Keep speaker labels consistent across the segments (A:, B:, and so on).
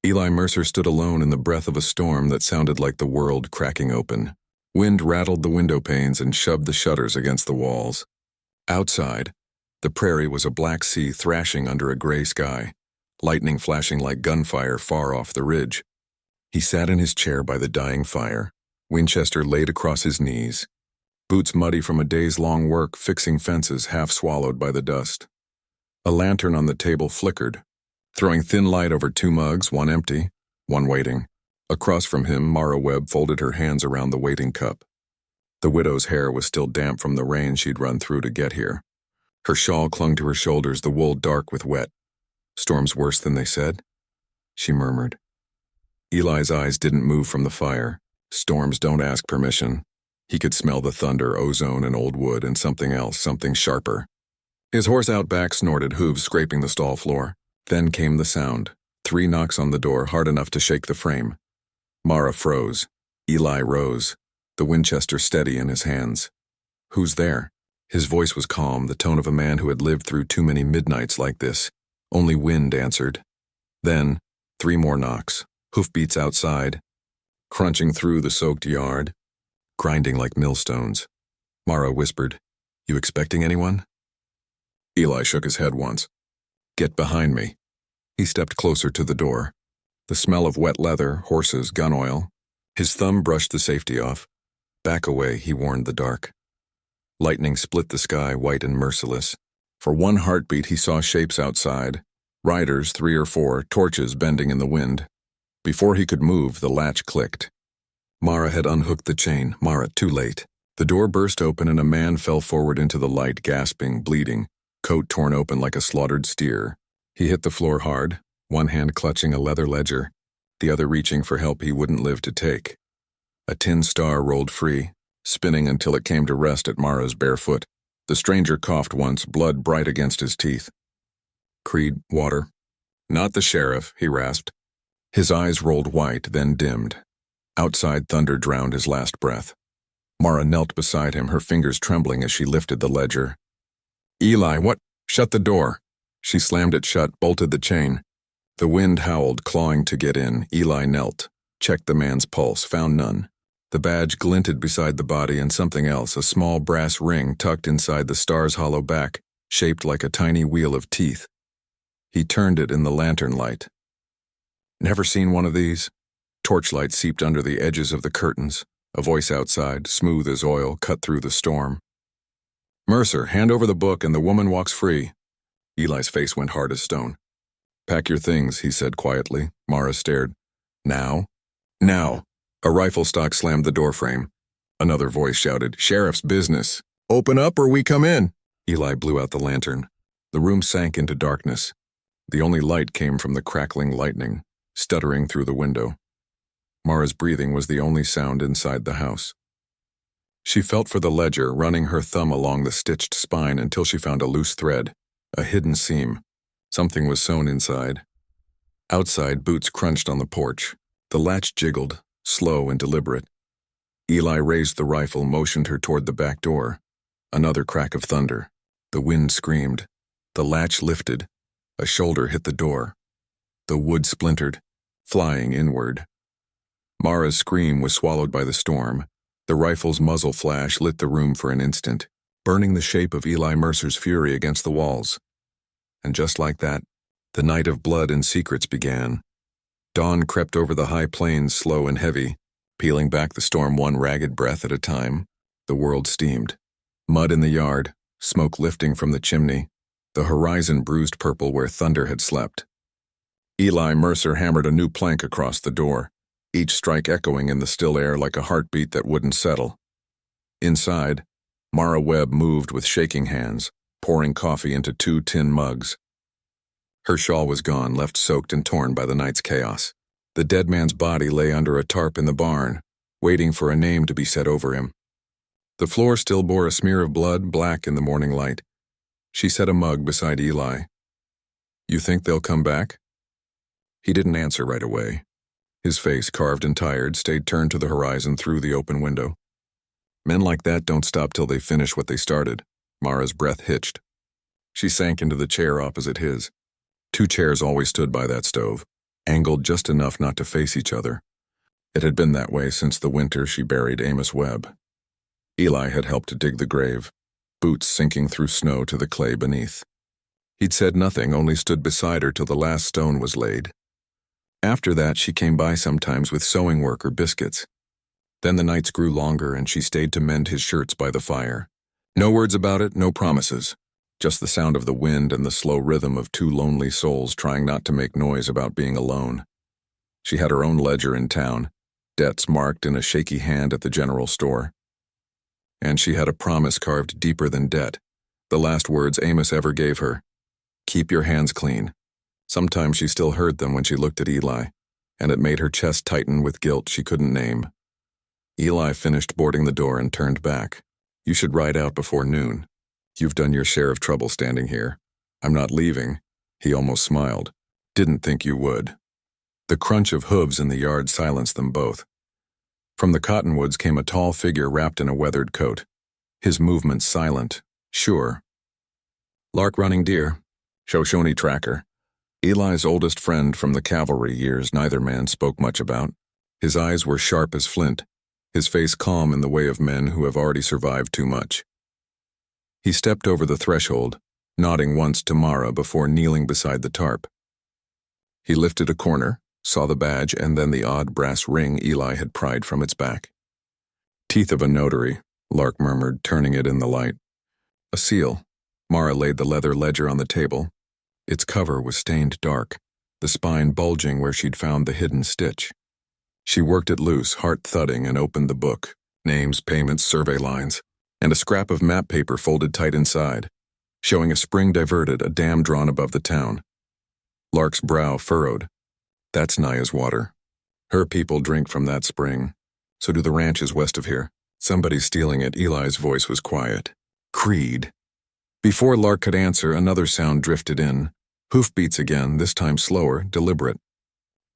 A: Eli Mercer stood alone in the breath of a storm that sounded like the world cracking open. Wind rattled the window panes and shoved the shutters against the walls. Outside, the prairie was a black sea thrashing under a gray sky, lightning flashing like gunfire far off the ridge. He sat in his chair by the dying fire, Winchester laid across his knees, boots muddy from a day's long work fixing fences half swallowed by the dust. A lantern on the table flickered, throwing thin light over 2 mugs, one empty, one waiting. Across from him, Mara Webb folded her hands around the waiting cup. The widow's hair was still damp from the rain she'd run through to get here. Her shawl clung to her shoulders, the wool dark with wet. "Storm's worse than they said?" she murmured. Eli's eyes didn't move from the fire. Storms don't ask permission. He could smell the thunder, ozone and old wood, and something else, something sharper. His horse out back snorted, hooves scraping the stall floor. Then came the sound. 3 knocks on the door, hard enough to shake the frame. Mara froze. Eli rose, the Winchester steady in his hands. "Who's there?" His voice was calm, the tone of a man who had lived through too many midnights like this. Only wind answered. Then, 3 more knocks, hoofbeats outside, crunching through the soaked yard, grinding like millstones. Mara whispered, "You expecting anyone?" Eli shook his head once. "Get behind me." He stepped closer to the door. The smell of wet leather, horses, gun oil. His thumb brushed the safety off. "Back away," he warned the dark. Lightning split the sky, white and merciless. For one heartbeat he saw shapes outside. Riders, 3 or 4, torches bending in the wind. Before he could move, the latch clicked. Mara had unhooked the chain. Mara, too late. The door burst open and a man fell forward into the light, gasping, bleeding, coat torn open like a slaughtered steer. He hit the floor hard, one hand clutching a leather ledger, the other reaching for help he wouldn't live to take. A tin star rolled free, spinning until it came to rest at Mara's bare foot. The stranger coughed once, blood bright against his teeth. "Creed, water." "Not the sheriff," he rasped. His eyes rolled white, then dimmed. Outside thunder drowned his last breath. Mara knelt beside him, her fingers trembling as she lifted the ledger. "Eli, what? Shut the door." She slammed it shut, bolted the chain. The wind howled, clawing to get in. Eli knelt, checked the man's pulse, found none. The badge glinted beside the body and something else, a small brass ring tucked inside the star's hollow back, shaped like a tiny wheel of teeth. He turned it in the lantern light. "Never seen one of these?" Torchlight seeped under the edges of the curtains. A voice outside, smooth as oil, cut through the storm. "Mercer, hand over the book and the woman walks free." Eli's face went hard as stone. "Pack your things," he said quietly. Mara stared. "Now?" "Now." A rifle stock slammed the doorframe. Another voice shouted, "Sheriff's business. Open up or we come in." Eli blew out the lantern. The room sank into darkness. The only light came from the crackling lightning, stuttering through the window. Mara's breathing was the only sound inside the house. She felt for the ledger, running her thumb along the stitched spine until she found a loose thread, a hidden seam. Something was sewn inside. Outside, boots crunched on the porch. The latch jiggled, slow and deliberate. Eli raised the rifle, motioned her toward the back door. Another crack of thunder. The wind screamed. The latch lifted. A shoulder hit the door. The wood splintered, flying inward. Mara's scream was swallowed by the storm. The rifle's muzzle flash lit the room for an instant, burning the shape of Eli Mercer's fury against the walls. And just like that, the night of blood and secrets began. Dawn crept over the high plains slow and heavy, peeling back the storm one ragged breath at a time. The world steamed. Mud in the yard, smoke lifting from the chimney, the horizon bruised purple where thunder had slept. Eli Mercer hammered a new plank across the door, each strike echoing in the still air like a heartbeat that wouldn't settle. Inside, Mara Webb moved with shaking hands, pouring coffee into 2 tin mugs. Her shawl was gone, left soaked and torn by the night's chaos. The dead man's body lay under a tarp in the barn, waiting for a name to be set over him. The floor still bore a smear of blood, black in the morning light. She set a mug beside Eli. "You think they'll come back?" He didn't answer right away. His face, carved and tired, stayed turned to the horizon through the open window. "Men like that don't stop till they finish what they started." Mara's breath hitched. She sank into the chair opposite his. 2 chairs always stood by that stove. angled just enough not to face each other. It had been that way since the winter she buried Amos Webb. Eli had helped to dig the grave, boots sinking through snow to the clay beneath. He'd said nothing, only stood beside her till the last stone was laid. After that, she came by sometimes with sewing work or biscuits. Then the nights grew longer and she stayed to mend his shirts by the fire. No words about it, no promises. Just the sound of the wind and the slow rhythm of two lonely souls trying not to make noise about being alone. She had her own ledger in town, debts marked in a shaky hand at the general store. And she had a promise carved deeper than debt, the last words Amos ever gave her. Keep your hands clean. Sometimes she still heard them when she looked at Eli, and it made her chest tighten with guilt she couldn't name. Eli finished boarding the door and turned back. You should ride out before noon. You've done your share of trouble standing here. I'm not leaving. He almost smiled. Didn't think you would. The crunch of hooves in the yard silenced them both. From the cottonwoods came a tall figure wrapped in a weathered coat. His movements silent, sure. Lark running deer. Shoshone tracker. Eli's oldest friend from the cavalry years neither man spoke much about. His eyes were sharp as flint, his face calm in the way of men who have already survived too much. He stepped over the threshold, nodding once to Mara before kneeling beside the tarp. He lifted a corner, saw the badge and then the odd brass ring Eli had pried from its back. Teeth of a notary, Lark murmured, turning it in the light. A seal. Mara laid the leather ledger on the table. Its cover was stained dark, the spine bulging where she'd found the hidden stitch. She worked it loose, heart thudding, and opened the book, names, payments, survey lines, and a scrap of map paper folded tight inside, showing a spring diverted, a dam drawn above the town. Lark's brow furrowed. That's Naya's water. Her people drink from that spring. So do the ranches west of here. Somebody's stealing it. Eli's voice was quiet. Creed. Before Lark could answer, another sound drifted in. Hoofbeats again, this time slower, deliberate.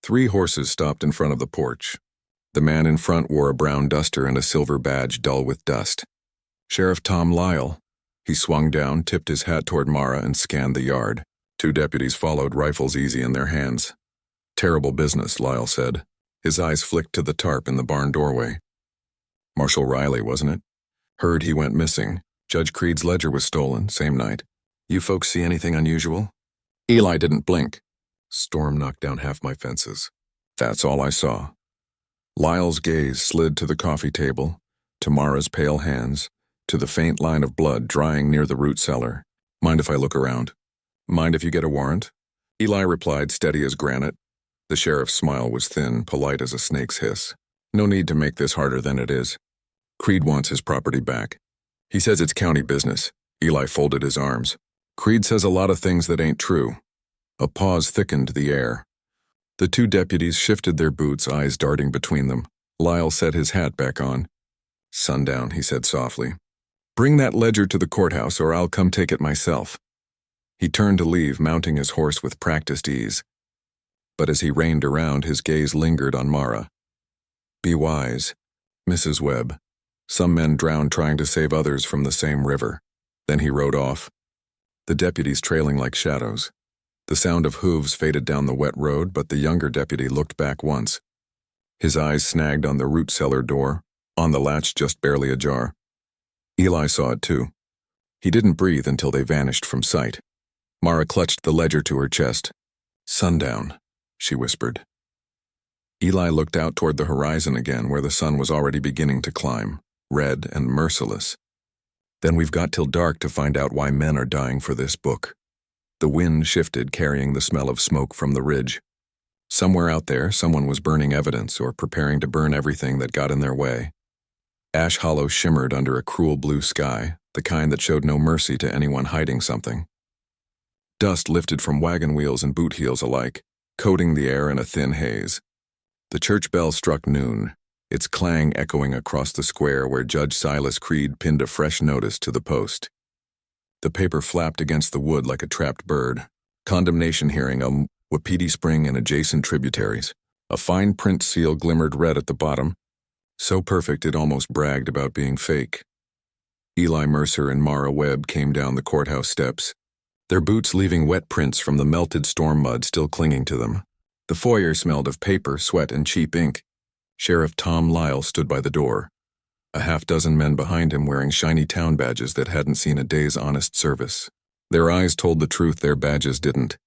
A: 3 horses stopped in front of the porch. The man in front wore a brown duster and a silver badge dull with dust. Sheriff Tom Lyle. He swung down, tipped his hat toward Mara, and scanned the yard. 2 deputies followed, rifles easy in their hands. Terrible business, Lyle said. His eyes flicked to the tarp in the barn doorway. Marshal Riley, wasn't it? Heard he went missing. Judge Creed's ledger was stolen, same night. You folks see anything unusual? Eli didn't blink. Storm knocked down half my fences. That's all I saw. Lyle's gaze slid to the coffee table, to Mara's pale hands, to the faint line of blood drying near the root cellar. Mind if I look around? Mind if you get a warrant? Eli replied, steady as granite. The sheriff's smile was thin, polite as a snake's hiss. No need to make this harder than it is. Creed wants his property back. He says it's county business. Eli folded his arms. Creed says a lot of things that ain't true. A pause thickened the air. The 2 deputies shifted their boots, eyes darting between them. Lyle set his hat back on. Sundown, he said softly. Bring that ledger to the courthouse or I'll come take it myself. He turned to leave, mounting his horse with practiced ease. But as he reined around, his gaze lingered on Mara. Be wise, Mrs. Webb. Some men drown trying to save others from the same river. Then he rode off. The deputies trailing like shadows. The sound of hooves faded down the wet road, but the younger deputy looked back once. His eyes snagged on the root cellar door, on the latch just barely ajar. Eli saw it too. He didn't breathe until they vanished from sight. Mara clutched the ledger to her chest. Sundown, she whispered. Eli looked out toward the horizon again where the sun was already beginning to climb, red and merciless. Then we've got till dark to find out why men are dying for this book. The wind shifted, carrying the smell of smoke from the ridge. Somewhere out there, someone was burning evidence or preparing to burn everything that got in their way. Ash Hollow shimmered under a cruel blue sky, the kind that showed no mercy to anyone hiding something. Dust lifted from wagon wheels and boot heels alike, coating the air in a thin haze. The church bell struck noon, its clang echoing across the square where Judge Silas Creed pinned a fresh notice to the post. The paper flapped against the wood like a trapped bird. Condemnation hearing on Wapiti Spring and adjacent tributaries. A fine print seal glimmered red at the bottom, so perfect it almost bragged about being fake. Eli Mercer and Mara Webb came down the courthouse steps, their boots leaving wet prints from the melted storm mud still clinging to them. The foyer smelled of paper, sweat, and cheap ink. Sheriff Tom Lyle stood by the door, a half-dozen men behind him wearing shiny town badges that hadn't seen a day's honest service. Their eyes told the truth, their badges didn't.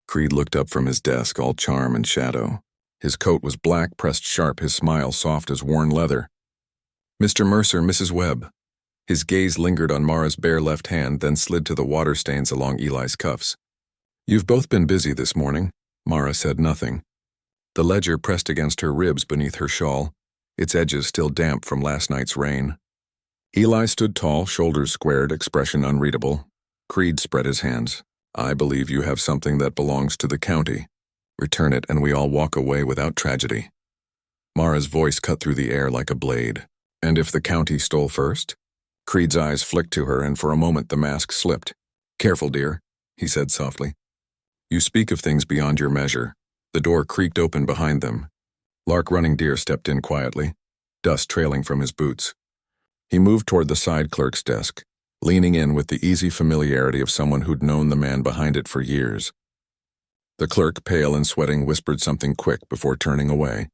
A: Creed looked up from his desk, all charm and shadow. His coat was black, pressed sharp, his smile soft as worn leather. "Mr. Mercer, Mrs. Webb." His gaze lingered on Mara's bare left hand, then slid to the water stains along Eli's cuffs. "You've both been busy this morning." Mara said nothing. The ledger pressed against her ribs beneath her shawl, its edges still damp from last night's rain. Eli stood tall, shoulders squared, expression unreadable. Creed spread his hands. "I believe you have something that belongs to the county. Return it and we all walk away without tragedy." Mara's voice cut through the air like a blade. "And if the county stole first?" Creed's eyes flicked to her, and for a moment the mask slipped. "Careful, dear," he said softly. "You speak of things beyond your measure." The door creaked open behind them. Lark Running Deer stepped in quietly, dust trailing from his boots. He moved toward the side clerk's desk, leaning in with the easy familiarity of someone who'd known the man behind it for years. The clerk, pale and sweating, whispered something quick before turning away.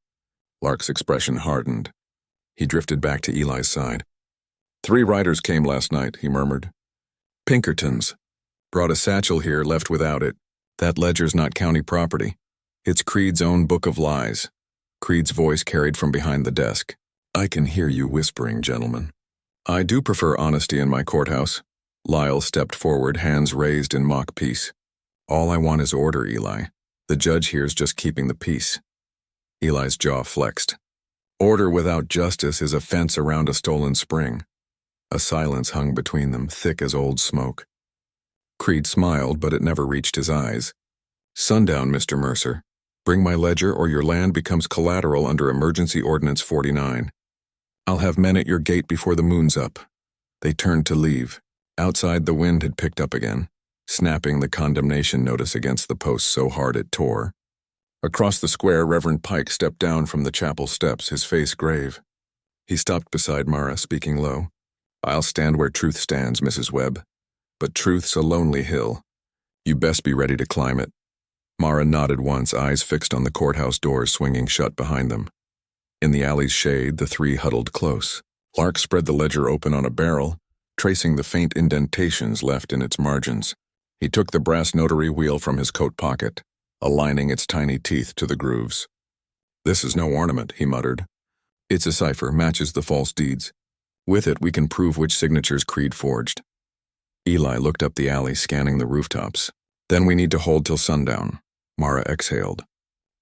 A: Lark's expression hardened. He drifted back to Eli's side. "3 riders came last night," he murmured. "Pinkertons. Brought a satchel here, left without it. That ledger's not county property. It's Creed's own book of lies." Creed's voice carried from behind the desk. "I can hear you whispering, gentlemen. I do prefer honesty in my courthouse." Lyle stepped forward, hands raised in mock peace. "All I want is order, Eli. The judge here's just keeping the peace." Eli's jaw flexed. "Order without justice is a fence around a stolen spring." A silence hung between them, thick as old smoke. Creed smiled, but it never reached his eyes. "Sundown, Mr. Mercer. Bring my ledger or your land becomes collateral under Emergency Ordinance 49. I'll have men at your gate before the moon's up." They turned to leave. Outside, the wind had picked up again, snapping the condemnation notice against the post so hard it tore. Across the square, Reverend Pike stepped down from the chapel steps, his face grave. He stopped beside Mara, speaking low. "I'll stand where truth stands, Mrs. Webb. But truth's a lonely hill. You best be ready to climb it." Mara nodded once, eyes fixed on the courthouse doors swinging shut behind them. In the alley's shade, the 3 huddled close. Lark spread the ledger open on a barrel, tracing the faint indentations left in its margins. He took the brass notary wheel from his coat pocket, aligning its tiny teeth to the grooves. "This is no ornament," he muttered. "It's a cipher, matches the false deeds. With it, we can prove which signatures Creed forged." Eli looked up the alley, scanning the rooftops. "Then we need to hold till sundown." Mara exhaled.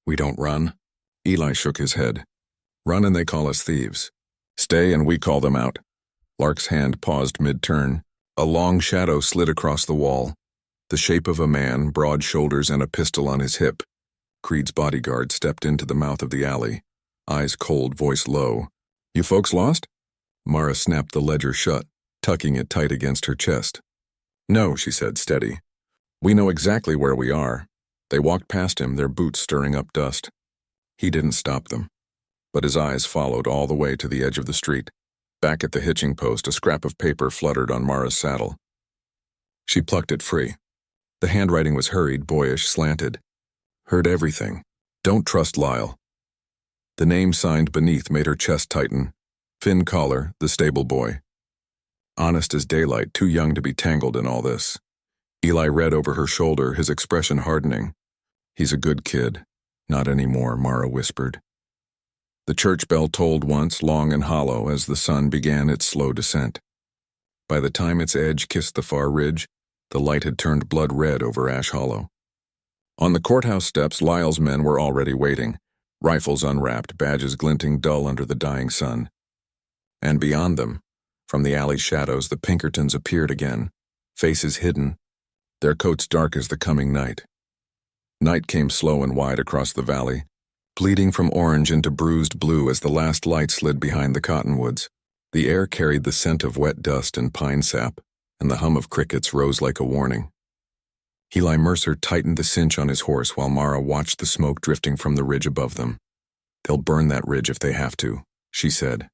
A: "We don't run?" Eli shook his head. "Run and they call us thieves. Stay and we call them out." Lark's hand paused mid-turn. A long shadow slid across the wall, the shape of a man, broad shoulders and a pistol on his hip. Creed's bodyguard stepped into the mouth of the alley, eyes cold, voice low. "You folks lost?" Mara snapped the ledger shut, tucking it tight against her chest. "No," she said, steady. "We know exactly where we are." They walked past him, their boots stirring up dust. He didn't stop them, but his eyes followed all the way to the edge of the street. Back at the hitching post, a scrap of paper fluttered on Mara's saddle. She plucked it free. The handwriting was hurried, boyish, slanted. "Heard everything. Don't trust Lyle." The name signed beneath made her chest tighten. Finn Collar, the stable boy. Honest as daylight, too young to be tangled in all this. Eli read over her shoulder, his expression hardening. "He's a good kid." "Not anymore," Mara whispered. The church bell tolled once, long and hollow, as the sun began its slow descent. By the time its edge kissed the far ridge, the light had turned blood red over Ash Hollow. On the courthouse steps, Lyle's men were already waiting, rifles unwrapped, badges glinting dull under the dying sun. And beyond them, from the alley shadows, the Pinkertons appeared again, faces hidden, their coats dark as the coming night. Night came slow and wide across the valley, bleeding from orange into bruised blue as the last light slid behind the cottonwoods. The air carried the scent of wet dust and pine sap, and the hum of crickets rose like a warning. Eli Mercer tightened the cinch on his horse while Mara watched the smoke drifting from the ridge above them. "They'll burn that ridge if they have to," she said.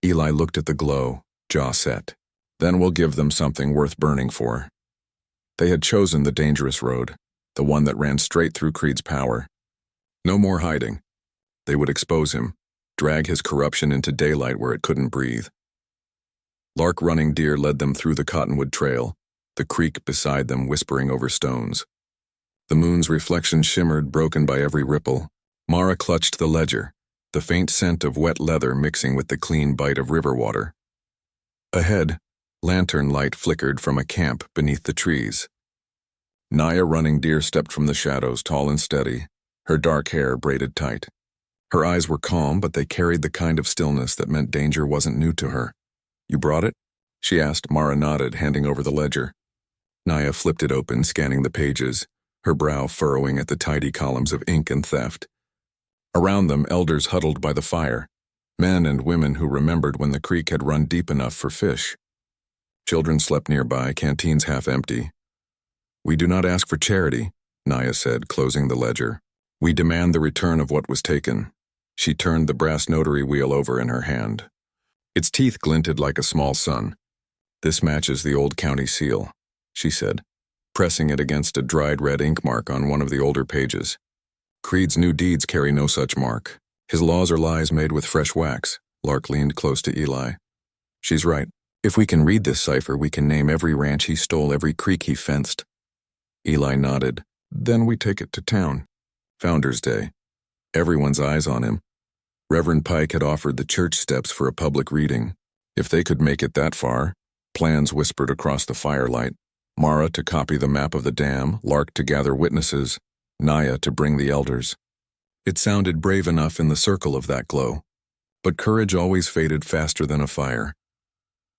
A: Eli looked at the glow, jaw set. "Then we'll give them something worth burning for." They had chosen the dangerous road. the one that ran straight through Creed's power. No more hiding. They would expose him, drag his corruption into daylight where it couldn't breathe. Lark Running Deer led them through the cottonwood trail, the creek beside them whispering over stones. The moon's reflection shimmered, broken by every ripple. Mara clutched the ledger, the faint scent of wet leather mixing with the clean bite of river water. Ahead, lantern light flickered from a camp beneath the trees. Naya Running Deer stepped from the shadows, tall and steady, her dark hair braided tight. Her eyes were calm, but they carried the kind of stillness that meant danger wasn't new to her. "You brought it?" she asked. Mara nodded, handing over the ledger. Naya flipped it open, scanning the pages, her brow furrowing at the tidy columns of ink and theft. Around them, elders huddled by the fire, men and women who remembered when the creek had run deep enough for fish. Children slept nearby, canteens half empty. "We do not ask for charity," Naya said, closing the ledger. "We demand the return of what was taken." She turned the brass notary wheel over in her hand. Its teeth glinted like a small sun. "This matches the old county seal," she said, pressing it against a dried red ink mark on one of the older pages. "Creed's new deeds carry no such mark. His laws are lies made with fresh wax." Lark leaned close to Eli. "She's right. If we can read this cipher, we can name every ranch he stole, every creek he fenced." Eli nodded. "Then we take it to town. Founders Day. Everyone's eyes on him." Reverend Pike had offered the church steps for a public reading. If they could make it that far, plans whispered across the firelight. Mara to copy the map of the dam, Lark to gather witnesses, Naya to bring the elders. It sounded brave enough in the circle of that glow. But courage always faded faster than a fire.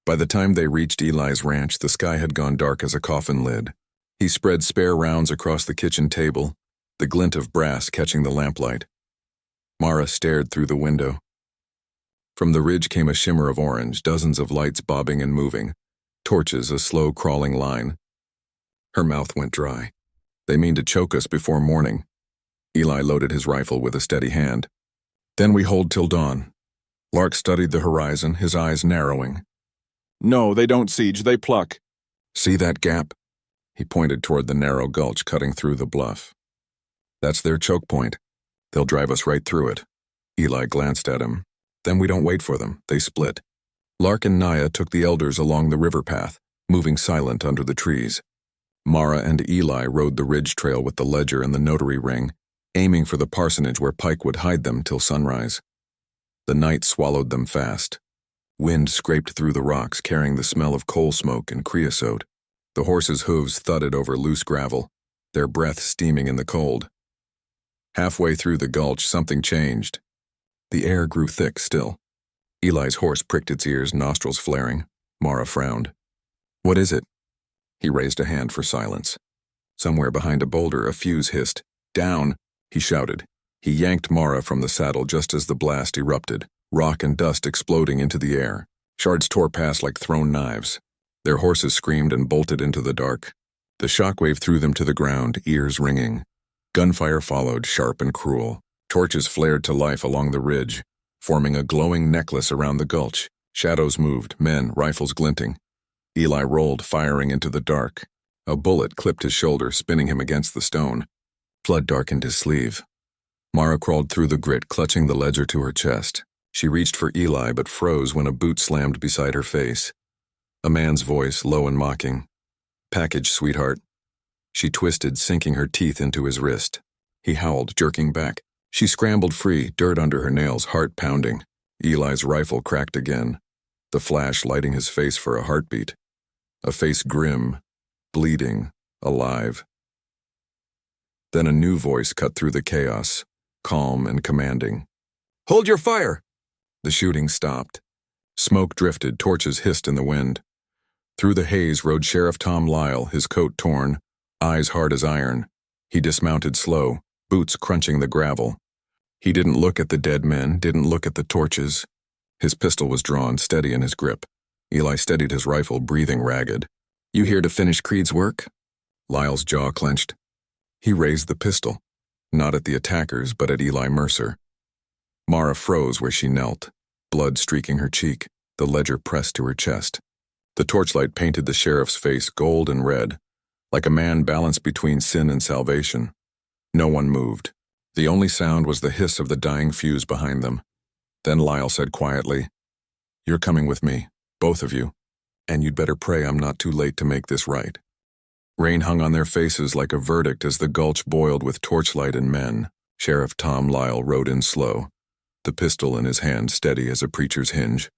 A: By the time they reached Eli's ranch, the sky had gone dark as a coffin lid. He spread spare rounds across the kitchen table, the glint of brass catching the lamplight. Mara stared through the window. From the ridge came a shimmer of orange, dozens of lights bobbing and moving, torches a slow crawling line. Her mouth went dry. "They mean to choke us before morning." Eli loaded his rifle with a steady hand. "Then we hold till dawn." Lark studied the horizon, his eyes narrowing. "No, they don't siege, they pluck." "See that gap?" He pointed toward the narrow gulch cutting through the bluff. "That's their choke point. They'll drive us right through it." Eli glanced at him. "Then we don't wait for them. They split." Lark and Naya took the elders along the river path, moving silent under the trees. Mara and Eli rode the ridge trail with the ledger and the notary ring, aiming for the parsonage where Pike would hide them till sunrise. The night swallowed them fast. Wind scraped through the rocks, carrying the smell of coal smoke and creosote. The horses' hooves thudded over loose gravel, their breath steaming in the cold. Halfway through the gulch, something changed. The air grew thick still. Eli's horse pricked its ears, nostrils flaring. Mara frowned. "What is it?" He raised a hand for silence. Somewhere behind a boulder, a fuse hissed. "Down!" he shouted. He yanked Mara from the saddle just as the blast erupted, rock and dust exploding into the air. Shards tore past like thrown knives. Their horses screamed and bolted into the dark. The shockwave threw them to the ground, ears ringing. Gunfire followed, sharp and cruel. Torches flared to life along the ridge, forming a glowing necklace around the gulch. Shadows moved, men, rifles glinting. Eli rolled, firing into the dark. A bullet clipped his shoulder, spinning him against the stone. Blood darkened his sleeve. Mara crawled through the grit, clutching the ledger to her chest. She reached for Eli but froze when a boot slammed beside her face. A man's voice, low and mocking. "Package, sweetheart." She twisted, sinking her teeth into his wrist. He howled, jerking back. She scrambled free, dirt under her nails, heart pounding. Eli's rifle cracked again, the flash lighting his face for a heartbeat. A face grim, bleeding, alive. Then a new voice cut through the chaos, calm and commanding. "Hold your fire!" The shooting stopped. Smoke drifted, torches hissed in the wind. Through the haze rode Sheriff Tom Lyle, his coat torn, eyes hard as iron. He dismounted slow, boots crunching the gravel. He didn't look at the dead men, didn't look at the torches. His pistol was drawn, steady in his grip. Eli steadied his rifle, breathing ragged. "You here to finish Creed's work?" Lyle's jaw clenched. He raised the pistol, not at the attackers, but at Eli Mercer. Mara froze where she knelt, blood streaking her cheek, the ledger pressed to her chest. The torchlight painted the sheriff's face gold and red. like a man balanced between sin and salvation. No one moved. The only sound was the hiss of the dying fuse behind them. Then Lyle said quietly, "You're coming with me, both of you, and you'd better pray I'm not too late to make this right." Rain hung on their faces like a verdict as the gulch boiled with torchlight and men. Sheriff Tom Lyle rode in slow, the pistol in his hand steady as a preacher's hinge.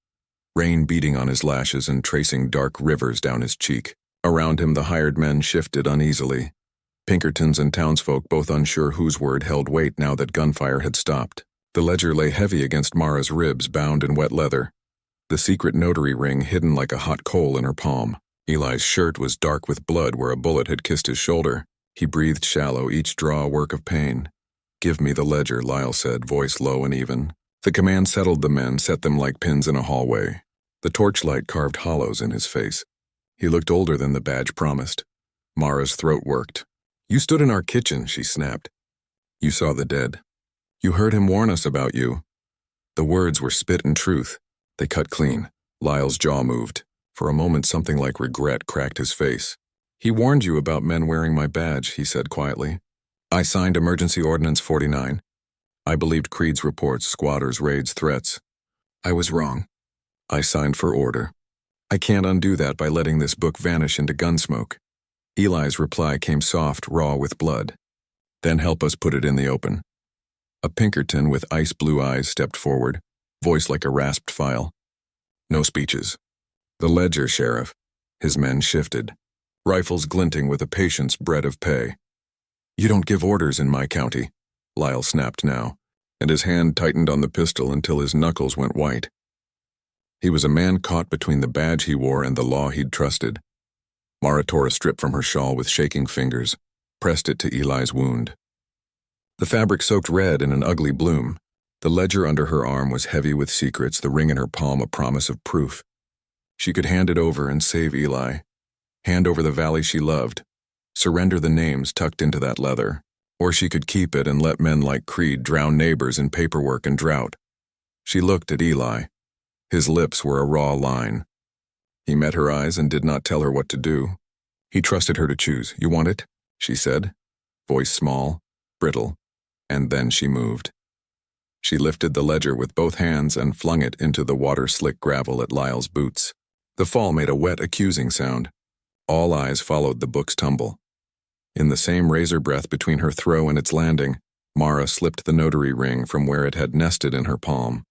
A: Rain beating on his lashes and tracing dark rivers down his cheek. Around him the hired men shifted uneasily. Pinkertons and townsfolk both unsure whose word held weight now that gunfire had stopped. The ledger lay heavy against Mara's ribs, bound in wet leather, the secret notary ring hidden like a hot coal in her palm. Eli's shirt was dark with blood where a bullet had kissed his shoulder. He breathed shallow, each draw a work of pain. "Give me the ledger," Lyle said, voice low and even. The command settled the men, set them like pins in a hallway. The torchlight carved hollows in his face. He looked older than the badge promised. Mara's throat worked. "You stood in our kitchen," she snapped. "You saw the dead. You heard him warn us about you." The words were spit and truth. They cut clean. Lyle's jaw moved. For a moment something like regret cracked his face. "He warned you about men wearing my badge," he said quietly. "I signed Emergency Ordinance 49. I believed Creed's reports, squatters, raids, threats. I was wrong. I signed for order. I can't undo that by letting this book vanish into gunsmoke." Eli's reply came soft, raw with blood. "Then help us put it in the open." A Pinkerton with ice-blue eyes stepped forward, voice like a rasped file. "No speeches. The ledger, Sheriff." His men shifted, rifles glinting with a patience bred of pay. "You don't give orders in my county," Lyle snapped now, and his hand tightened on the pistol until his knuckles went white. He was a man caught between the badge he wore and the law he'd trusted. Mara tore a strip from her shawl with shaking fingers, pressed it to Eli's wound. The fabric soaked red in an ugly bloom. The ledger under her arm was heavy with secrets, the ring in her palm a promise of proof. She could hand it over and save Eli. Hand over the valley she loved. Surrender the names tucked into that leather. Or she could keep it and let men like Creed drown neighbors in paperwork and drought. She looked at Eli. His lips were a raw line. He met her eyes and did not tell her what to do. He trusted her to choose. "You want it?" she said, voice small, brittle, and then she moved. She lifted the ledger with both hands and flung it into the water-slick gravel at Lyle's boots. The fall made a wet, accusing sound. All eyes followed the book's tumble. In the same razor breath between her throw and its landing, Mara slipped the notary ring from where it had nested in her palm.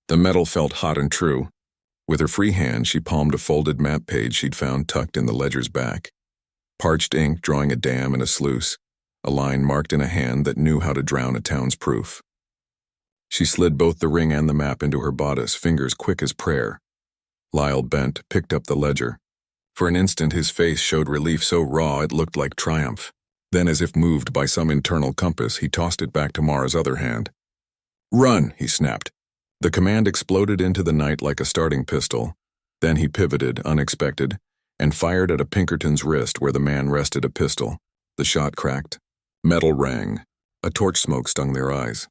A: The metal felt hot and true. With her free hand, she palmed a folded map page she'd found tucked in the ledger's back. Parched ink drawing a dam and a sluice, a line marked in a hand that knew how to drown a town's proof. She slid both the ring and the map into her bodice, fingers quick as prayer. Lyle bent, picked up the ledger. For an instant his face showed relief so raw it looked like triumph. Then, as if moved by some internal compass, he tossed it back to Mara's other hand. "Run!" he snapped. The command exploded into the night like a starting pistol. Then he pivoted, unexpected, and fired at a Pinkerton's wrist where the man rested a pistol. The shot cracked. Metal rang. A torch smoke stung their eyes.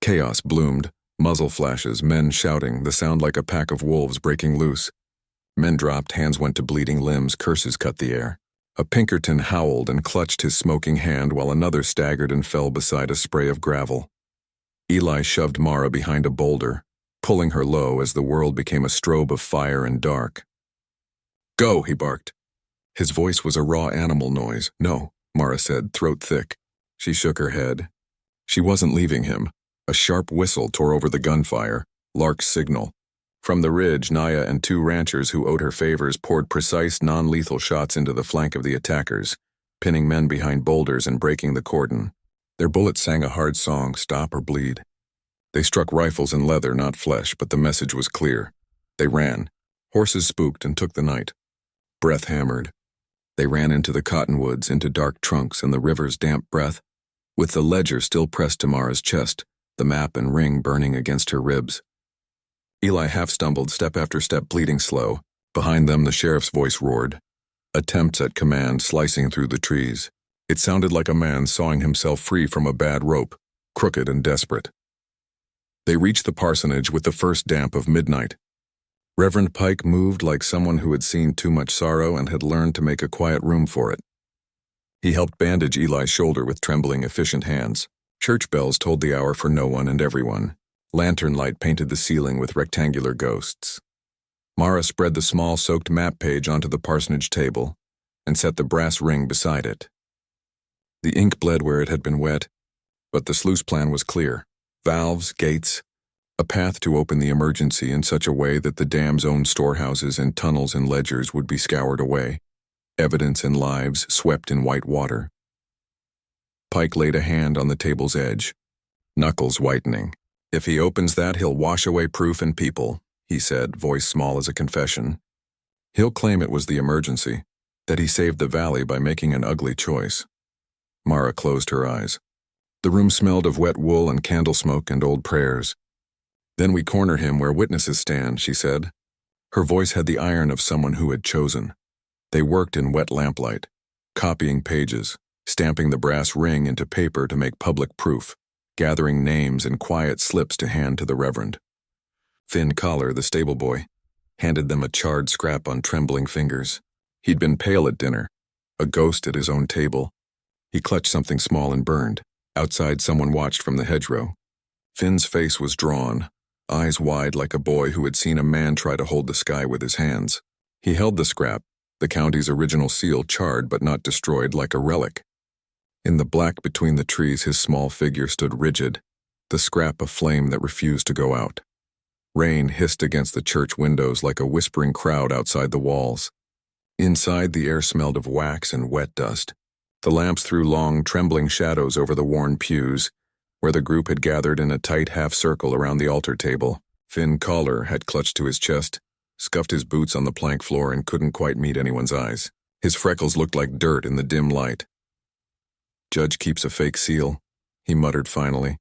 A: Chaos bloomed, muzzle flashes, men shouting, the sound like a pack of wolves breaking loose. Men dropped, hands went to bleeding limbs, curses cut the air. A Pinkerton howled and clutched his smoking hand while another staggered and fell beside a spray of gravel. Eli shoved Mara behind a boulder, pulling her low as the world became a strobe of fire and dark. "Go," he barked. His voice was a raw animal noise. "No," Mara said, throat thick. She shook her head. She wasn't leaving him. A sharp whistle tore over the gunfire, Lark's signal. From the ridge, Naya and two ranchers who owed her favors poured precise, non-lethal shots into the flank of the attackers, pinning men behind boulders and breaking the cordon. Their bullets sang a hard song, stop or bleed. They struck rifles and leather, not flesh, but the message was clear. They ran. Horses spooked and took the night. Breath hammered. They ran into the cottonwoods, into dark trunks and the river's damp breath, with the ledger still pressed to Mara's chest, the map and ring burning against her ribs. Eli half-stumbled, step after step, bleeding slow. Behind them, the sheriff's voice roared. Attempts at command slicing through the trees. It sounded like a man sawing himself free from a bad rope, crooked and desperate. They reached the parsonage with the first damp of midnight. Reverend Pike moved like someone who had seen too much sorrow and had learned to make a quiet room for it. He helped bandage Eli's shoulder with trembling, efficient hands. Church bells told the hour for no one and everyone. Lantern light painted the ceiling with rectangular ghosts. Mara spread the small soaked map page onto the parsonage table and set the brass ring beside it. The ink bled where it had been wet, but the sluice plan was clear. Valves, gates, a path to open the emergency in such a way that the dam's own storehouses and tunnels and ledgers would be scoured away, evidence and lives swept in white water. Pike laid a hand on the table's edge, knuckles whitening. "If he opens that, he'll wash away proof and people," he said, voice small as a confession. "He'll claim it was the emergency, that he saved the valley by making an ugly choice." Mara closed her eyes. The room smelled of wet wool and candle smoke and old prayers. "Then we corner him where witnesses stand," she said. Her voice had the iron of someone who had chosen. They worked in wet lamplight, copying pages, stamping the brass ring into paper to make public proof, gathering names and quiet slips to hand to the reverend. Finn Collar, the stable boy, handed them a charred scrap on trembling fingers. He'd been pale at dinner, a ghost at his own table. He clutched something small and burned. Outside, someone watched from the hedgerow. Finn's face was drawn, eyes wide like a boy who had seen a man try to hold the sky with his hands. He held the scrap, the county's original seal, charred but not destroyed, like a relic. In the black between the trees, his small figure stood rigid, the scrap a flame that refused to go out. Rain hissed against the church windows like a whispering crowd outside the walls. Inside, the air smelled of wax and wet dust. The lamps threw long, trembling shadows over the worn pews, where the group had gathered in a tight half-circle around the altar table. Finn Collar had clutched to his chest, scuffed his boots on the plank floor, and couldn't quite meet anyone's eyes. His freckles looked like dirt in the dim light. "Judge keeps a fake seal," he muttered finally,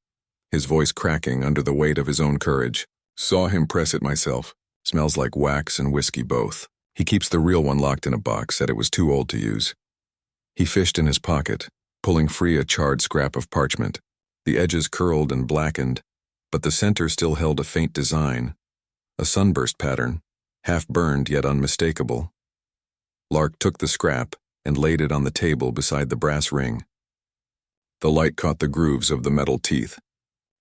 A: his voice cracking under the weight of his own courage. "Saw him press it myself. Smells like wax and whiskey both. He keeps the real one locked in a box, said it was too old to use." He fished in his pocket, pulling free a charred scrap of parchment. The edges curled and blackened, but the center still held a faint design, a sunburst pattern, half-burned yet unmistakable. Lark took the scrap and laid it on the table beside the brass ring. The light caught the grooves of the metal teeth.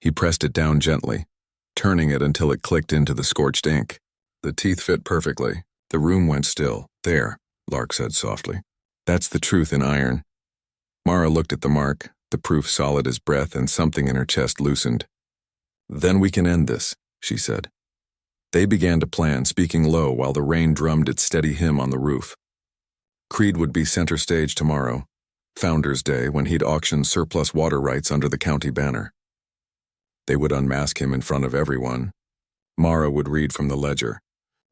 A: He pressed it down gently, turning it until it clicked into the scorched ink. The teeth fit perfectly. The room went still. "There," Lark said softly. "That's the truth in iron." Mara looked at the mark, the proof solid as breath, and something in her chest loosened. "Then we can end this," she said. They began to plan, speaking low while the rain drummed its steady hymn on the roof. Creed would be center stage tomorrow, Founders' Day, when he'd auction surplus water rights under the county banner. They would unmask him in front of everyone. Mara would read from the ledger.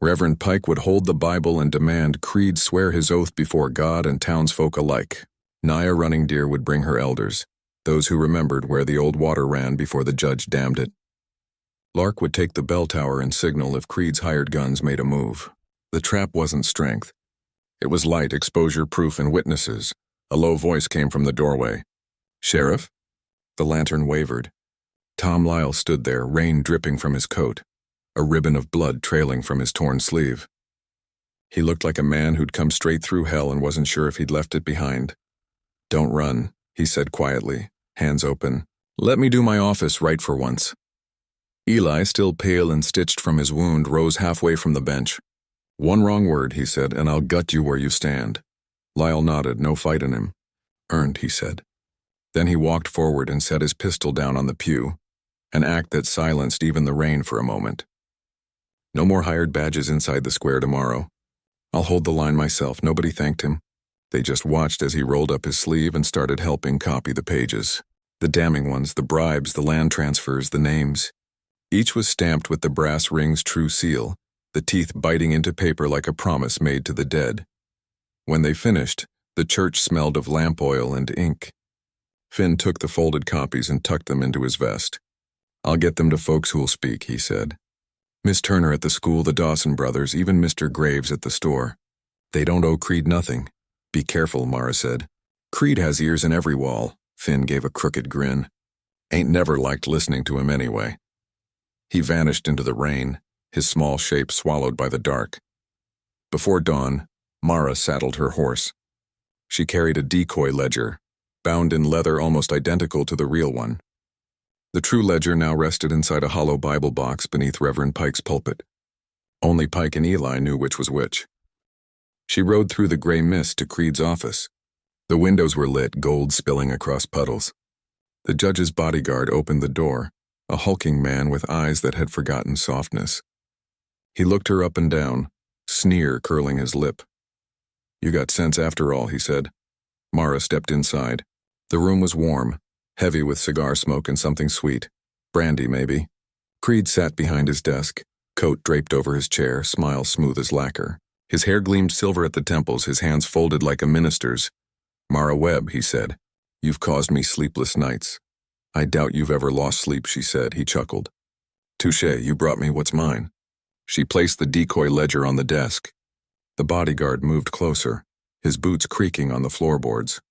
A: Reverend Pike would hold the Bible and demand Creed swear his oath before God and townsfolk alike. Naya Running Deer would bring her elders, those who remembered where the old water ran before the judge dammed it. Lark would take the bell tower and signal if Creed's hired guns made a move. The trap wasn't strength. It was light, exposure, proof, and witnesses. A low voice came from the doorway. "Sheriff?" The lantern wavered. Tom Lyle stood there, rain dripping from his coat, a ribbon of blood trailing from his torn sleeve. He looked like a man who'd come straight through hell and wasn't sure if he'd left it behind. "Don't run," he said quietly, hands open. "Let me do my office right for once." Eli, still pale and stitched from his wound, rose halfway from the bench. "One wrong word," he said, "and I'll gut you where you stand." Lyle nodded, no fight in him. "Earned," he said. Then he walked forward and set his pistol down on the pew, an act that silenced even the rain for a moment. "No more hired badges inside the square tomorrow. I'll hold the line myself." Nobody thanked him. They just watched as he rolled up his sleeve and started helping copy the pages. The damning ones, the bribes, the land transfers, the names. Each was stamped with the brass ring's true seal, the teeth biting into paper like a promise made to the dead. When they finished, the church smelled of lamp oil and ink. Finn took the folded copies and tucked them into his vest. "I'll get them to folks who'll speak," he said. "Miss Turner at the school, the Dawson brothers, even Mr. Graves at the store. They don't owe Creed nothing." "Be careful," Mara said. "Creed has ears in every wall." Finn gave a crooked grin. "Ain't never liked listening to him anyway." He vanished into the rain, his small shape swallowed by the dark. Before dawn, Mara saddled her horse. She carried a decoy ledger, bound in leather almost identical to the real one. The true ledger now rested inside a hollow Bible box beneath Reverend Pike's pulpit. Only Pike and Eli knew which was which. She rode through the gray mist to Creed's office. The windows were lit, gold spilling across puddles. The judge's bodyguard opened the door, a hulking man with eyes that had forgotten softness. He looked her up and down, sneer curling his lip. "You got sense after all," he said. Mara stepped inside. The room was warm, heavy with cigar smoke and something sweet. Brandy, maybe. Creed sat behind his desk, coat draped over his chair, smile smooth as lacquer. His hair gleamed silver at the temples, his hands folded like a minister's. "Mara Webb," he said, "you've caused me sleepless nights." "I doubt you've ever lost sleep," she said. He chuckled. "Touché, you brought me what's mine." She placed the decoy ledger on the desk. The bodyguard moved closer, his boots creaking on the floorboards.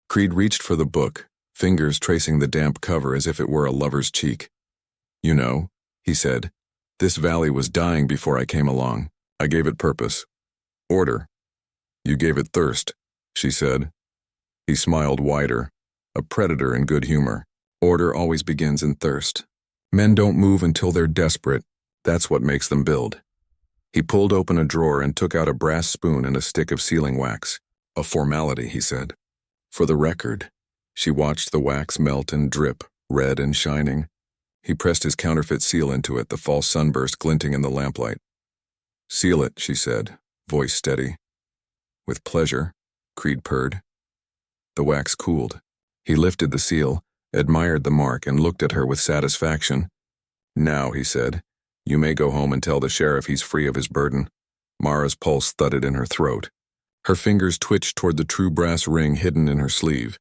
A: Creed reached for the book, fingers tracing the damp cover as if it were a lover's cheek. "You know," he said, "this valley was dying before I came along. I gave it purpose. Order. You gave it thirst," she said. He smiled wider, a predator in good humor. "Order always begins in thirst. Men don't move until they're desperate. That's what makes them build." He pulled open a drawer and took out a brass spoon and a stick of sealing wax. "A formality," he said. "For the record." She watched the wax melt and drip, red and shining. He pressed his counterfeit seal into it, the false sunburst glinting in the lamplight. "Seal it," she said, voice steady. "With pleasure," Creed purred. The wax cooled. He lifted the seal, admired the mark, and looked at her with satisfaction. "Now," he said, "you may go home and tell the sheriff he's free of his burden." Mara's pulse thudded in her throat. Her fingers twitched toward the true brass ring hidden in her sleeve,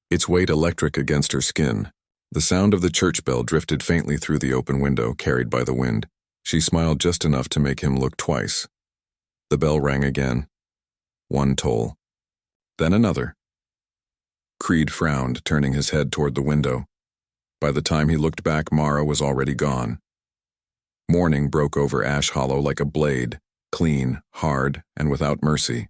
A: its weight electric against her skin. The sound of the church bell drifted faintly through the open window, carried by the wind. She smiled just enough to make him look twice. The bell rang again. One toll. Then another. Creed frowned, turning his head toward the window. By the time he looked back, Mara was already gone. Morning broke over Ash Hollow like a blade, clean, hard, and without mercy.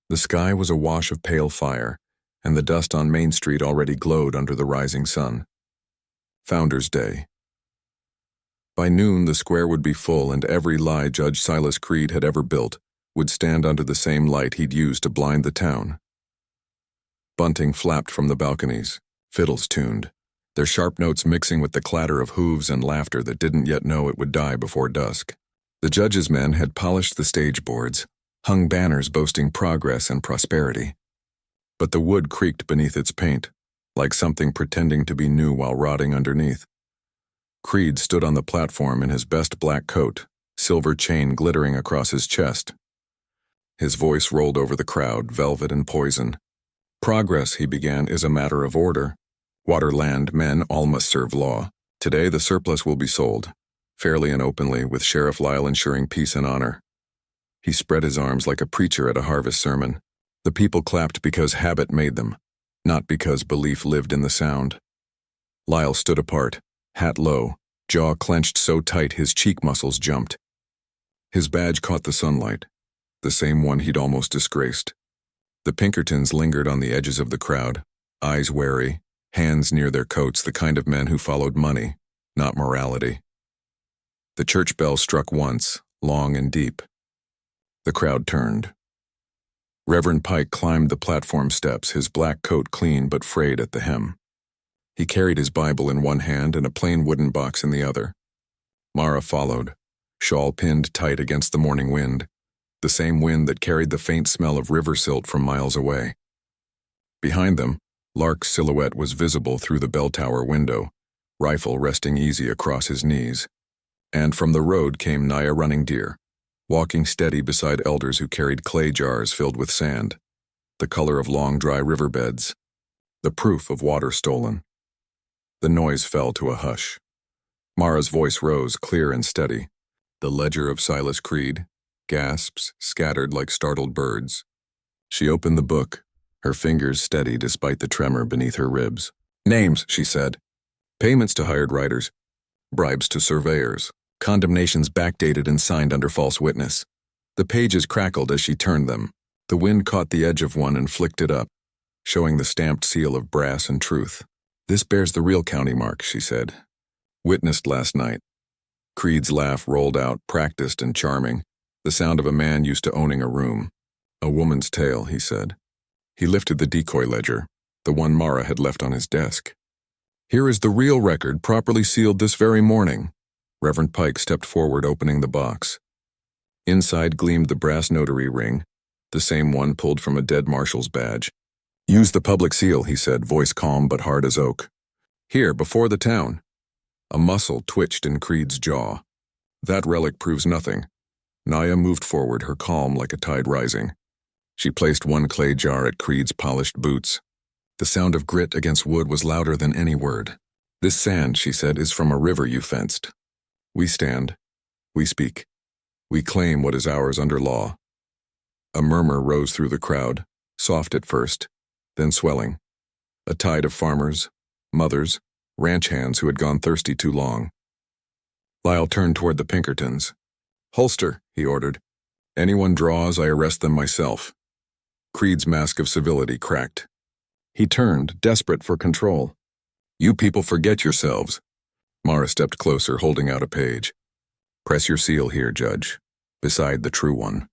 A: The sky was awash of pale fire, and the dust on Main Street already glowed under the rising sun. Founders' Day. By noon, the square would be full, and every lie Judge Silas Creed had ever built would stand under the same light he'd used to blind the town. Bunting flapped from the balconies, fiddles tuned, their sharp notes mixing with the clatter of hooves and laughter that didn't yet know it would die before dusk. The judge's men had polished the stage boards, hung banners boasting progress and prosperity. But the wood creaked beneath its paint, like something pretending to be new while rotting underneath. Creed stood on the platform in his best black coat, silver chain glittering across his chest. His voice rolled over the crowd, velvet and poison. "Progress," he began, "is a matter of order. Water, land, men, all must serve law. Today the surplus will be sold, fairly and openly, with Sheriff Lyle ensuring peace and honor." He spread his arms like a preacher at a harvest sermon. The people clapped because habit made them, not because belief lived in the sound. Lyle stood apart, hat low, jaw clenched so tight his cheek muscles jumped. His badge caught the sunlight, the same one he'd almost disgraced. The Pinkertons lingered on the edges of the crowd, eyes wary, hands near their coats, the kind of men who followed money, not morality. The church bell struck once, long and deep. The crowd turned. Reverend Pike climbed the platform steps, his black coat clean but frayed at the hem. He carried his Bible in one hand and a plain wooden box in the other. Mara followed, shawl pinned tight against the morning wind, the same wind that carried the faint smell of river silt from miles away. Behind them, Lark's silhouette was visible through the bell tower window, rifle resting easy across his knees. And from the road came Naya Running Deer, walking steady beside elders who carried clay jars filled with sand, the color of long dry riverbeds, the proof of water stolen. The noise fell to a hush. Mara's voice rose, clear and steady. The ledger of Silas Creed, gasps scattered like startled birds. She opened the book, her fingers steady despite the tremor beneath her ribs. "Names," she said. "Payments to hired writers. Bribes to surveyors. Condemnations backdated and signed under false witness. The pages crackled as she turned them. The wind caught the edge of one and flicked it up, showing the stamped seal of brass and truth. "This bears the real county mark," she said. "Witnessed last night." Creed's laugh rolled out, practiced and charming, the sound of a man used to owning a room. "A woman's tale," he said. He lifted the decoy ledger, the one Mara had left on his desk. "Here is the real record, properly sealed this very morning." Reverend Pike stepped forward, opening the box. Inside gleamed the brass notary ring, the same one pulled from a dead marshal's badge. "Use the public seal," he said, voice calm but hard as oak. "Here, before the town." A muscle twitched in Creed's jaw. "That relic proves nothing." Naya moved forward, her calm like a tide rising. She placed one clay jar at Creed's polished boots. The sound of grit against wood was louder than any word. "This sand," she said, "is from a river you fenced. We stand. We speak. We claim what is ours under law." A murmur rose through the crowd, soft at first, then swelling. A tide of farmers, mothers, ranch hands who had gone thirsty too long. Lyle turned toward the Pinkertons. "Holster," he ordered. "Anyone draws, I arrest them myself." Creed's mask of civility cracked. He turned, desperate for control. "You people forget yourselves." Mara stepped closer, holding out a page. "Press your seal here, Judge, beside the true one."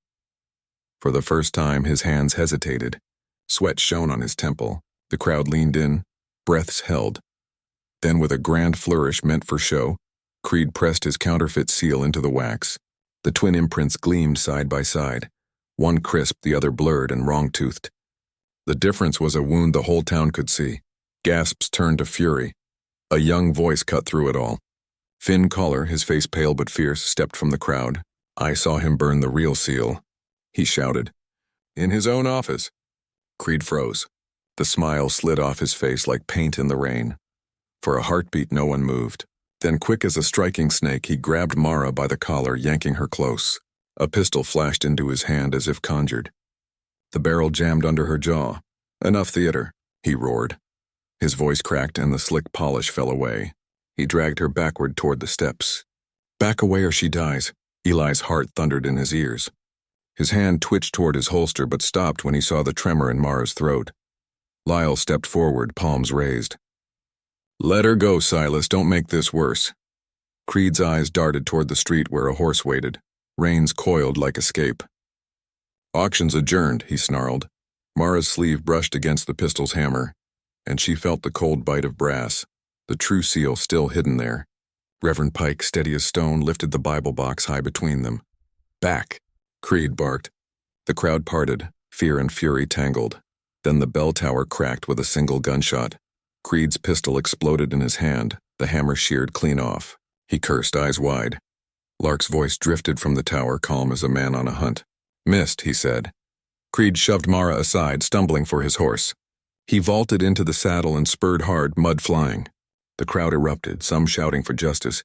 A: For the first time, his hands hesitated. Sweat shone on his temple. The crowd leaned in, breaths held. Then, with a grand flourish meant for show, Creed pressed his counterfeit seal into the wax. The twin imprints gleamed side by side, one crisp, the other blurred and wrong-toothed. The difference was a wound the whole town could see. Gasps turned to fury. A young voice cut through it all. Finn Collar, his face pale but fierce, stepped from the crowd. "I saw him burn the real seal," he shouted. "In his own office." Creed froze. The smile slid off his face like paint in the rain. For a heartbeat, no one moved. Then, quick as a striking snake, he grabbed Mara by the collar, yanking her close. A pistol flashed into his hand as if conjured. The barrel jammed under her jaw. "Enough theater," he roared. His voice cracked and the slick polish fell away. He dragged her backward toward the steps. "Back away or she dies," Eli's heart thundered in his ears. His hand twitched toward his holster but stopped when he saw the tremor in Mara's throat. Lyle stepped forward, palms raised. "Let her go, Silas. Don't make this worse." Creed's eyes darted toward the street where a horse waited. Reins coiled like escape. "Auction's adjourned," he snarled. Mara's sleeve brushed against the pistol's hammer, and she felt the cold bite of brass, the true seal still hidden there. Reverend Pike, steady as stone, lifted the Bible box high between them. "Back!" Creed barked. The crowd parted, fear and fury tangled. Then the bell tower cracked with a single gunshot. Creed's pistol exploded in his hand, the hammer sheared clean off. He cursed, eyes wide. Lark's voice drifted from the tower, calm as a man on a hunt. "Missed," he said. Creed shoved Mara aside, stumbling for his horse. He vaulted into the saddle and spurred hard, mud flying. The crowd erupted, some shouting for justice,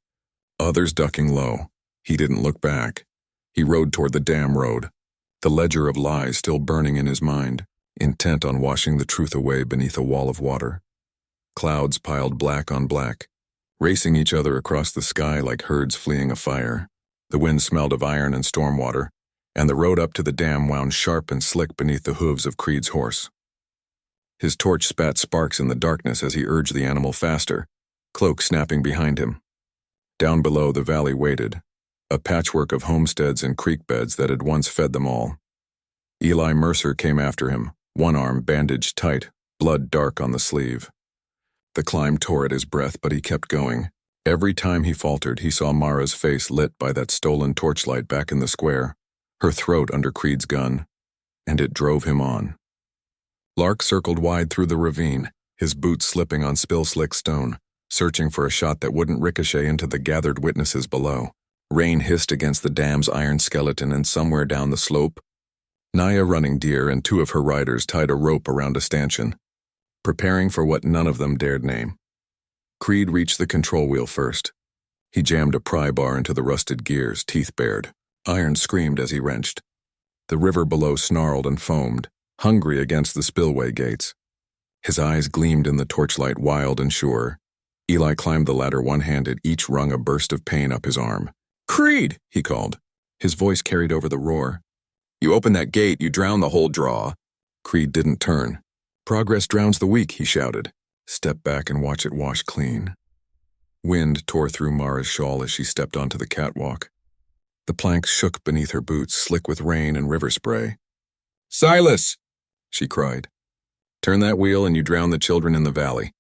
A: others ducking low. He didn't look back. He rode toward the dam road, the ledger of lies still burning in his mind, intent on washing the truth away beneath a wall of water. Clouds piled black on black, racing each other across the sky like herds fleeing a fire. The wind smelled of iron and storm water, and the road up to the dam wound sharp and slick beneath the hooves of Creed's horse. His torch spat sparks in the darkness as he urged the animal faster, cloak snapping behind him. Down below, the valley waited, a patchwork of homesteads and creek beds that had once fed them all. Eli Mercer came after him, one arm bandaged tight, blood dark on the sleeve. The climb tore at his breath, but he kept going. Every time he faltered, he saw Mara's face lit by that stolen torchlight back in the square, her throat under Creed's gun, and it drove him on. Lark circled wide through the ravine, his boots slipping on spill-slick stone, searching for a shot that wouldn't ricochet into the gathered witnesses below. Rain hissed against the dam's iron skeleton, and somewhere down the slope, Naya Running Deer and two of her riders tied a rope around a stanchion, preparing for what none of them dared name. Creed reached the control wheel first. He jammed a pry bar into the rusted gears, teeth bared. Iron screamed as he wrenched. The river below snarled and foamed, hungry against the spillway gates. His eyes gleamed in the torchlight, wild and sure. Eli climbed the ladder one-handed, each rung a burst of pain up his arm. Creed, he called. His voice carried over the roar. You open that gate, you drown the whole draw. Creed didn't turn. Progress drowns the weak, he shouted. Step back and watch it wash clean. Wind tore through Mara's shawl as she stepped onto the catwalk. The planks shook beneath her boots, slick with rain and river spray. Silas, she cried. Turn that wheel and you drown the children in the valley.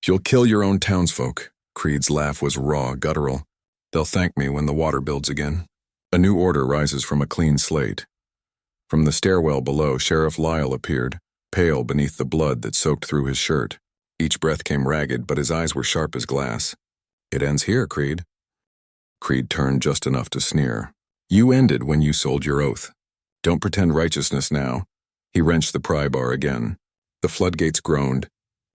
A: You'll kill your own townsfolk. Creed's laugh was raw, guttural. They'll thank me when the water builds again. A new order rises from a clean slate. From the stairwell below, Sheriff Lyle appeared, pale beneath the blood that soaked through his shirt. Each breath came ragged, but his eyes were sharp as glass. It ends here, Creed. Creed turned just enough to sneer. You ended when you sold your oath. Don't pretend righteousness now. He wrenched the pry bar again. The floodgates groaned.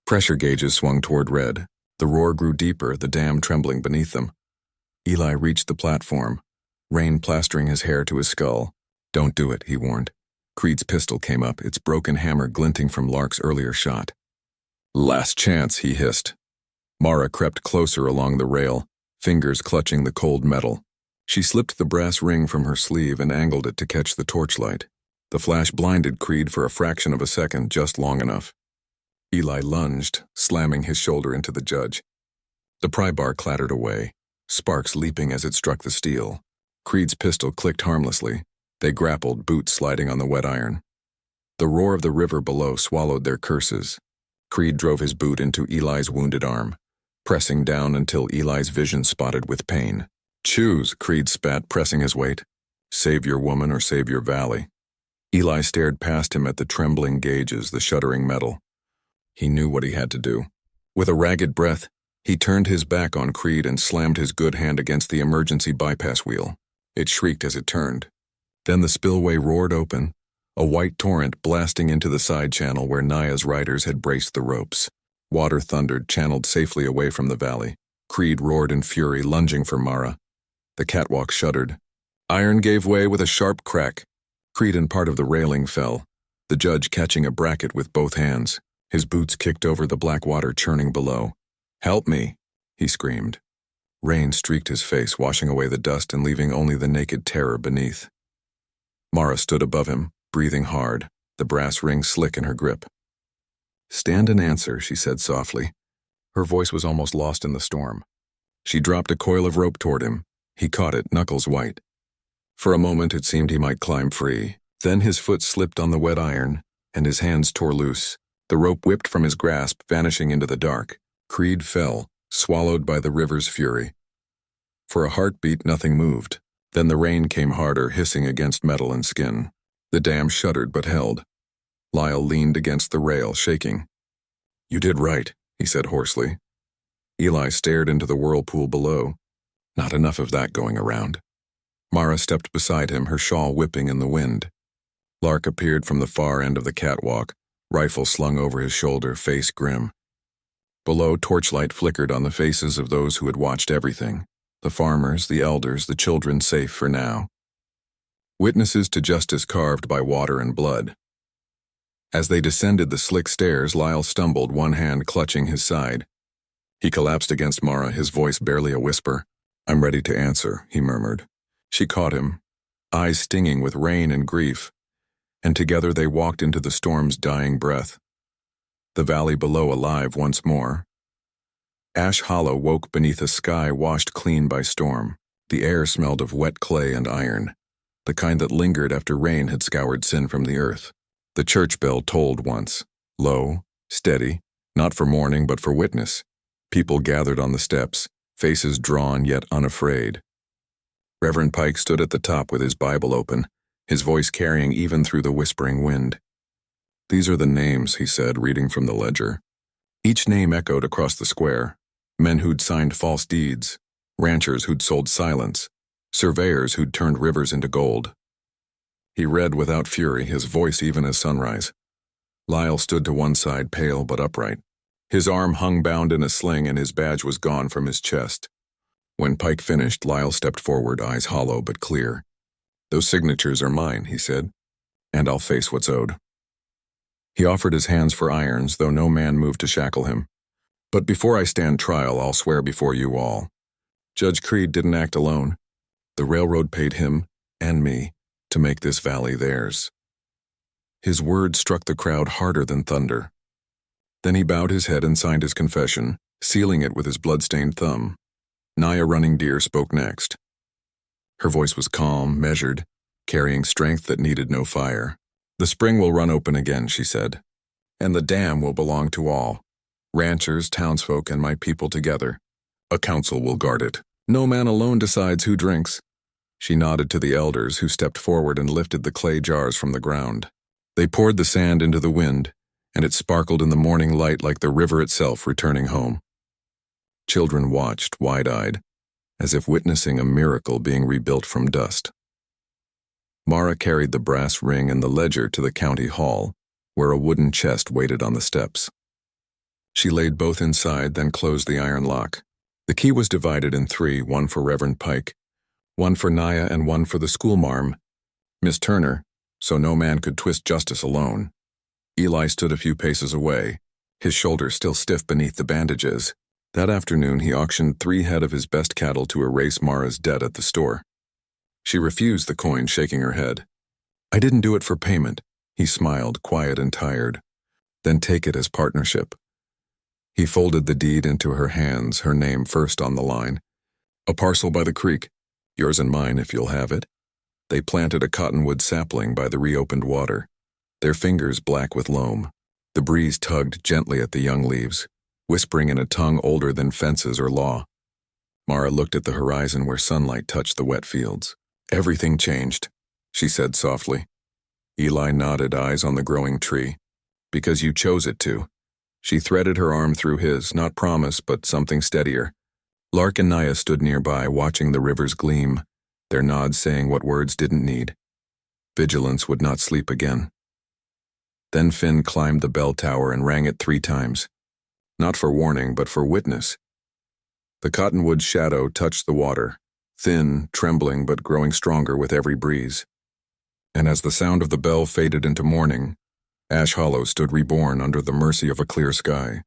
A: Pressure gauges swung toward red. The roar grew deeper, the dam trembling beneath them. Eli reached the platform, rain plastering his hair to his skull. Don't do it, he warned. Creed's pistol came up, its broken hammer glinting from Lark's earlier shot. Last chance, he hissed. Mara crept closer along the rail, fingers clutching the cold metal. She slipped the brass ring from her sleeve and angled it to catch the torchlight. The flash blinded Creed for a fraction of a second, just long enough. Eli lunged, slamming his shoulder into the judge. The pry bar clattered away, sparks leaping as it struck the steel. Creed's pistol clicked harmlessly. They grappled, boots sliding on the wet iron. The roar of the river below swallowed their curses. Creed drove his boot into Eli's wounded arm, pressing down until Eli's vision spotted with pain. Choose, Creed spat, pressing his weight. Save your woman or save your valley. Eli stared past him at the trembling gauges, the shuddering metal. He knew what he had to do. With a ragged breath, he turned his back on Creed and slammed his good hand against the emergency bypass wheel. It shrieked as it turned. Then the spillway roared open, a white torrent blasting into the side channel where Naya's riders had braced the ropes. Water thundered, channeled safely away from the valley. Creed roared in fury, lunging for Mara. The catwalk shuddered. Iron gave way with a sharp crack. Creed and part of the railing fell, the judge catching a bracket with both hands. His boots kicked over the black water churning below. Help me, he screamed. Rain streaked his face, washing away the dust and leaving only the naked terror beneath. Mara stood above him, breathing hard, the brass ring slick in her grip. Stand and answer, she said softly. Her voice was almost lost in the storm. She dropped a coil of rope toward him. He caught it, knuckles white. For a moment it seemed he might climb free. Then his foot slipped on the wet iron, and his hands tore loose. The rope whipped from his grasp, vanishing into the dark. Creed fell, swallowed by the river's fury. For a heartbeat, nothing moved. Then the rain came harder, hissing against metal and skin. The dam shuddered but held. Lyle leaned against the rail, shaking. You did right, he said hoarsely. Eli stared into the whirlpool below. Not enough of that going around. Mara stepped beside him, her shawl whipping in the wind. Lark appeared from the far end of the catwalk, rifle slung over his shoulder, face grim. Below, torchlight flickered on the faces of those who had watched everything. The farmers, the elders, the children safe for now. Witnesses to justice carved by water and blood. As they descended the slick stairs, Lyle stumbled, one hand clutching his side. He collapsed against Mara, his voice barely a whisper. I'm ready to answer, he murmured. She caught him, eyes stinging with rain and grief, and together they walked into the storm's dying breath. The valley below alive once more. Ash Hollow woke beneath a sky washed clean by storm. The air smelled of wet clay and iron, the kind that lingered after rain had scoured sin from the earth. The church bell tolled once, low, steady, not for mourning but for witness. People gathered on the steps, faces drawn yet unafraid. Reverend Pike stood at the top with his Bible open, his voice carrying even through the whispering wind. These are the names, he said, reading from the ledger. Each name echoed across the square. Men who'd signed false deeds, ranchers who'd sold silence, surveyors who'd turned rivers into gold. He read without fury, his voice even as sunrise. Lyle stood to one side, pale but upright. His arm hung bound in a sling and his badge was gone from his chest. When Pike finished, Lyle stepped forward, eyes hollow but clear. Those signatures are mine, he said, and I'll face what's owed. He offered his hands for irons, though no man moved to shackle him. But before I stand trial, I'll swear before you all. Judge Creed didn't act alone. The railroad paid him, and me, to make this valley theirs. His words struck the crowd harder than thunder. Then he bowed his head and signed his confession, sealing it with his blood-stained thumb. Naya Running Deer spoke next. Her voice was calm, measured, carrying strength that needed no fire. "The spring will run open again," she said, "and the dam will belong to all, ranchers, townsfolk, and my people together. A council will guard it. No man alone decides who drinks." She nodded to the elders, who stepped forward and lifted the clay jars from the ground. They poured the sand into the wind, and it sparkled in the morning light like the river itself returning home. Children watched, wide-eyed, as if witnessing a miracle being rebuilt from dust. Mara carried the brass ring and the ledger to the county hall, where a wooden chest waited on the steps. She laid both inside, then closed the iron lock. The key was divided in 3, one for Reverend Pike, one for Naya, and one for the schoolmarm, Miss Turner, so no man could twist justice alone. Eli stood a few paces away, his shoulders still stiff beneath the bandages. That afternoon he auctioned 3 head of his best cattle to erase Mara's debt at the store. She refused the coin, shaking her head. "I didn't do it for payment," he smiled, quiet and tired. "Then take it as partnership." He folded the deed into her hands, her name first on the line. "A parcel by the creek, yours and mine if you'll have it." They planted a cottonwood sapling by the reopened water, their fingers black with loam. The breeze tugged gently at the young leaves, whispering in a tongue older than fences or law. Mara looked at the horizon where sunlight touched the wet fields. "Everything changed," she said softly. Eli nodded, eyes on the growing tree. "Because you chose it to." She threaded her arm through his, not promise, but something steadier. Lark and Naya stood nearby, watching the river's gleam, their nods saying what words didn't need. Vigilance would not sleep again. Then Finn climbed the bell tower and rang it 3 times. Not for warning, but for witness. The cottonwood shadow touched the water, thin, trembling, but growing stronger with every breeze. And as the sound of the bell faded into morning, Ash Hollow stood reborn under the mercy of a clear sky.